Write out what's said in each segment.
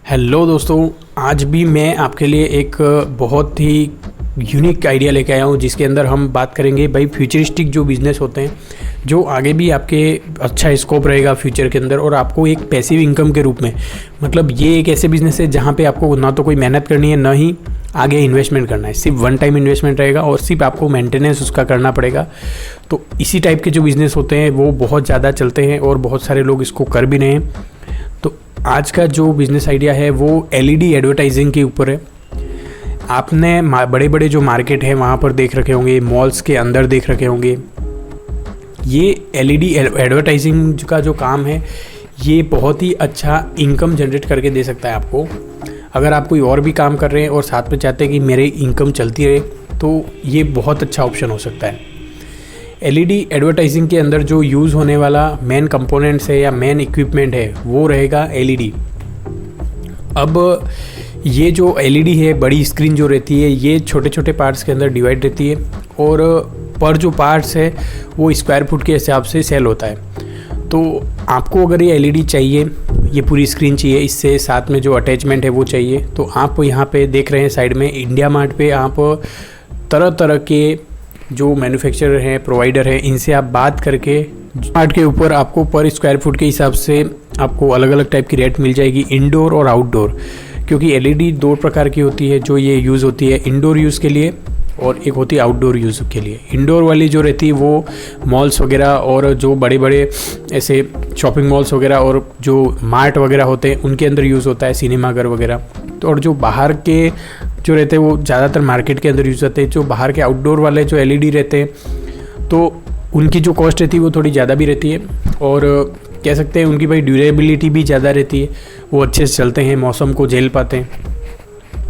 Hello दोस्तों, आज भी मैं आपके लिए एक बहुत ही यूनिक आइडिया लेके आया हूँ जिसके अंदर हम बात करेंगे भाई फ्यूचरिस्टिक जो बिज़नेस होते हैं जो आगे भी आपके अच्छा स्कोप रहेगा फ्यूचर के अंदर और आपको एक पैसिव इनकम के रूप में। मतलब ये एक ऐसे बिज़नेस है जहाँ पे आपको ना तो कोई मेहनत करनी है ना ही आगे इन्वेस्टमेंट करना है, सिर्फ वन टाइम इन्वेस्टमेंट रहेगा और सिर्फ आपको मेंटेनेंस उसका करना पड़ेगा। तो इसी टाइप के जो बिज़नेस होते हैं वो बहुत ज़्यादा चलते हैं और बहुत सारे लोग इसको कर भी रहे हैं। तो आज का जो बिज़नेस आइडिया है वो एलईडी एडवर्टाइजिंग के ऊपर है। आपने बड़े बड़े जो मार्केट है वहाँ पर देख रखे होंगे, मॉल्स के अंदर देख रखे होंगे। ये एलईडी एडवर्टाइजिंग का जो काम है ये बहुत ही अच्छा इनकम जनरेट करके दे सकता है आपको। अगर आप कोई और भी काम कर रहे हैं और साथ में चाहते हैं कि मेरी इनकम चलती रहे तो ये बहुत अच्छा ऑप्शन हो सकता है। एलईडी एडवर्टाइजिंग के अंदर जो यूज़ होने वाला मेन कंपोनेंट्स है या मेन इक्विपमेंट है वो रहेगा एलईडी। अब ये जो एलईडी है, बड़ी स्क्रीन जो रहती है, ये छोटे छोटे पार्ट्स के अंदर डिवाइड रहती है और पर जो पार्ट्स है वो स्क्वायर फुट के हिसाब से सेल होता है। तो आपको अगर ये एलईडी चाहिए, ये पूरी स्क्रीन चाहिए, इससे साथ में जो अटैचमेंट है वो चाहिए, तो आप यहाँ पे देख रहे हैं साइड में इंडिया मार्ट पे आप तरह तरह के जो मैन्युफैक्चरर हैं, प्रोवाइडर हैं, इनसे आप बात करके मार्ट के ऊपर आपको पर स्क्वायर फुट के हिसाब से आपको अलग अलग टाइप की रेट मिल जाएगी, इंडोर और आउटडोर। क्योंकि एलईडी दो प्रकार की होती है जो ये यूज़ होती है, इंडोर यूज़ के लिए और एक होती है आउटडोर यूज़ के लिए। इंडोर वाली जो रहती है वो मॉल्स वगैरह और जो बड़े बड़े ऐसे शॉपिंग मॉल्स वगैरह और जो मार्ट वगैरह होते हैं उनके अंदर यूज़ होता है, सिनेमाघर वगैरह। तो और जो बाहर के जो रहते हैं वो ज़्यादातर मार्केट के अंदर यूज़ होते हैं। जो बाहर के आउटडोर वाले जो एलईडी रहते हैं तो उनकी जो कॉस्ट रहती है वो थोड़ी ज़्यादा भी रहती है और कह सकते हैं उनकी भाई ड्यूरेबिलिटी भी ज़्यादा रहती है, वो अच्छे से चलते हैं, मौसम को झेल पाते हैं,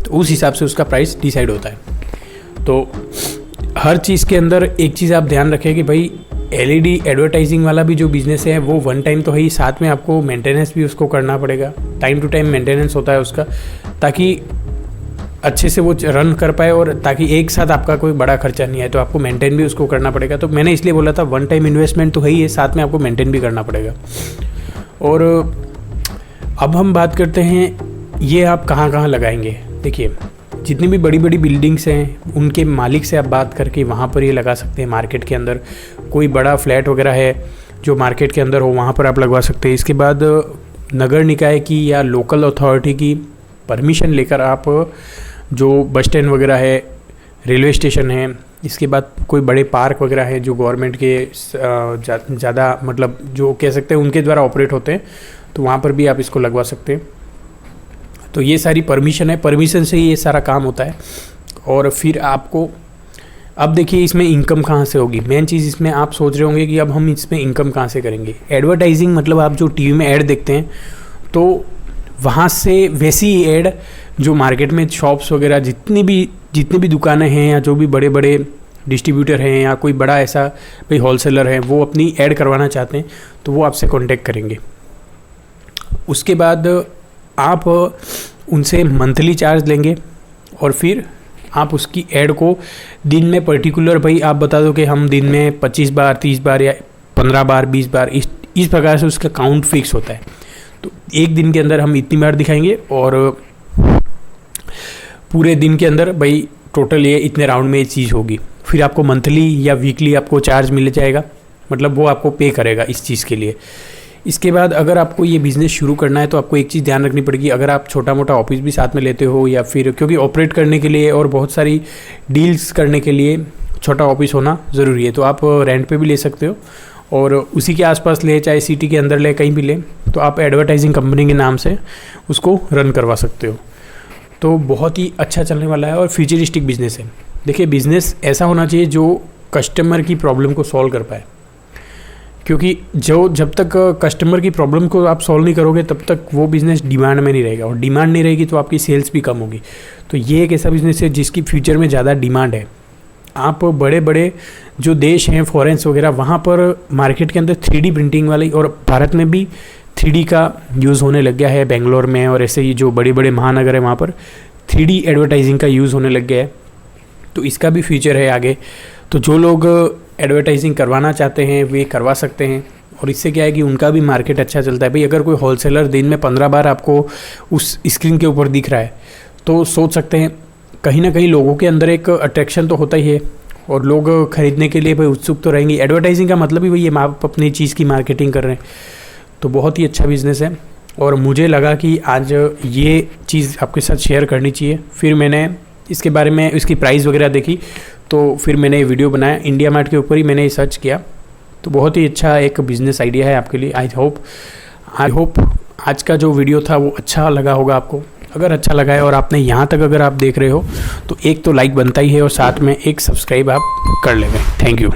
तो उस हिसाब से उसका प्राइस डिसाइड होता है। तो हर चीज़ के अंदर एक चीज़ आप ध्यान रखें कि भाई एलईडी एडवर्टाइजिंग वाला भी जो बिज़नेस है वो वन टाइम तो है ही, साथ में आपको मेंटेनेंस भी उसको करना पड़ेगा। टाइम टू टाइम मेंटेनेंस होता है उसका, ताकि अच्छे से वो रन कर पाए और ताकि एक साथ आपका कोई बड़ा खर्चा नहीं आए, तो आपको मेंटेन भी उसको करना पड़ेगा। तो मैंने इसलिए बोला था वन टाइम इन्वेस्टमेंट तो है ही है, साथ में आपको मेंटेन भी करना पड़ेगा। और अब हम बात करते हैं ये आप कहाँ कहाँ लगाएंगे। देखिए, जितनी भी बड़ी बड़ी बिल्डिंग्स हैं उनके मालिक से आप बात करके वहाँ पर ये लगा सकते हैं। मार्केट के अंदर कोई बड़ा फ्लैट वगैरह है जो मार्केट के अंदर हो, वहाँ पर आप लगवा सकते हैं। इसके बाद नगर निकाय की या लोकल अथॉरिटी की परमिशन लेकर आप जो बस स्टैंड वगैरह है, रेलवे स्टेशन है, इसके बाद कोई बड़े पार्क वगैरह है जो गवर्नमेंट के ज़्यादा मतलब जो कह सकते हैं उनके द्वारा ऑपरेट होते हैं, तो वहाँ पर भी आप इसको लगवा सकते हैं। तो ये सारी परमिशन है, परमिशन से ही ये सारा काम होता है। और फिर आपको अब देखिए इसमें इनकम कहाँ से होगी। मेन चीज़ इसमें आप सोच रहे होंगे कि अब हम इसमें इनकम कहाँ से करेंगे। एडवर्टाइजिंग मतलब आप जो टीवी में ऐड देखते हैं तो वहाँ से वैसी ही ऐड जो मार्केट में शॉप्स वगैरह जितनी भी दुकानें हैं या जो भी बड़े बड़े डिस्ट्रीब्यूटर हैं या कोई बड़ा ऐसा भाई होलसेलर है वो अपनी ऐड करवाना चाहते हैं तो वो आपसे कांटेक्ट करेंगे। उसके बाद आप उनसे मंथली चार्ज लेंगे और फिर आप उसकी ऐड को दिन में पर्टिकुलर भाई आप बता दो कि हम दिन में 25 बार 30 बार या 15 बार 20 बार इस प्रकार से उसका काउंट फिक्स होता है। तो एक दिन के अंदर हम इतनी बार दिखाएंगे और पूरे दिन के अंदर भाई टोटल ये इतने राउंड में ये चीज़ होगी। फिर आपको मंथली या वीकली आपको चार्ज मिल जाएगा, मतलब वो आपको पे करेगा इस चीज़ के लिए। इसके बाद अगर आपको ये बिज़नेस शुरू करना है तो आपको एक चीज़ ध्यान रखनी पड़ेगी। अगर आप छोटा मोटा ऑफिस भी साथ में लेते हो या फिर क्योंकि ऑपरेट करने के लिए और बहुत सारी डील्स करने के लिए छोटा ऑफिस होना ज़रूरी है, तो आप रेंट पे भी ले सकते हो और उसी के आसपास ले, चाहे सिटी के अंदर ले, कहीं भी ले, तो आप एडवर्टाइजिंग कंपनी के नाम से उसको रन करवा सकते हो। तो बहुत ही अच्छा चलने वाला है और फ्यूचरिस्टिक बिज़नेस है। देखिए, बिज़नेस ऐसा होना चाहिए जो कस्टमर की प्रॉब्लम को सॉल्व कर पाए, क्योंकि जब तक कस्टमर की प्रॉब्लम को आप सॉल्व नहीं करोगे तब तक वो बिज़नेस डिमांड में नहीं रहेगा और डिमांड नहीं रहेगी तो आपकी सेल्स भी कम होगी। तो ये एक ऐसा बिज़नेस है जिसकी फ्यूचर में ज़्यादा डिमांड है। आप बड़े बड़े जो देश हैं फॉरेन्स वगैरह वहाँ पर मार्केट के अंदर 3D प्रिंटिंग वाली, और भारत में भी 3D का यूज़ होने लग गया है। बेंगलोर में और ऐसे ही जो बड़े बड़े महानगर है वहाँ पर 3D एडवर्टाइजिंग का यूज़ होने लग गया है। तो इसका भी फ्यूचर है आगे। तो जो लोग एडवर्टाइजिंग करवाना चाहते हैं वे करवा सकते हैं। और इससे क्या है कि उनका भी मार्केट अच्छा चलता है। भाई अगर कोई होलसेलर दिन में 15 बार आपको उस स्क्रीन के ऊपर दिख रहा है तो सोच सकते हैं कहीं ना कहीं लोगों के अंदर एक अट्रैक्शन तो होता ही है और लोग खरीदने के लिए भाई उत्सुक तो रहेंगे। एडवर्टाइजिंग का मतलब ही वही है, आप अपनी चीज़ की मार्केटिंग कर रहे हैं। तो बहुत ही अच्छा बिज़नेस है और मुझे लगा कि आज ये चीज़ आपके साथ शेयर करनी चाहिए। फिर मैंने इसके बारे में इसकी प्राइस वगैरह देखी तो फिर मैंने ये वीडियो बनाया। इंडिया मार्ट के ऊपर ही मैंने सर्च किया। तो बहुत ही अच्छा एक बिज़नेस आइडिया है आपके लिए। आई होप आज का जो वीडियो था वो अच्छा लगा होगा आपको। अगर अच्छा लगा है और आपने यहाँ तक अगर आप देख रहे हो तो एक तो लाइक बनता ही है और साथ में एक सब्सक्राइब आप कर लेंगे। Thank you.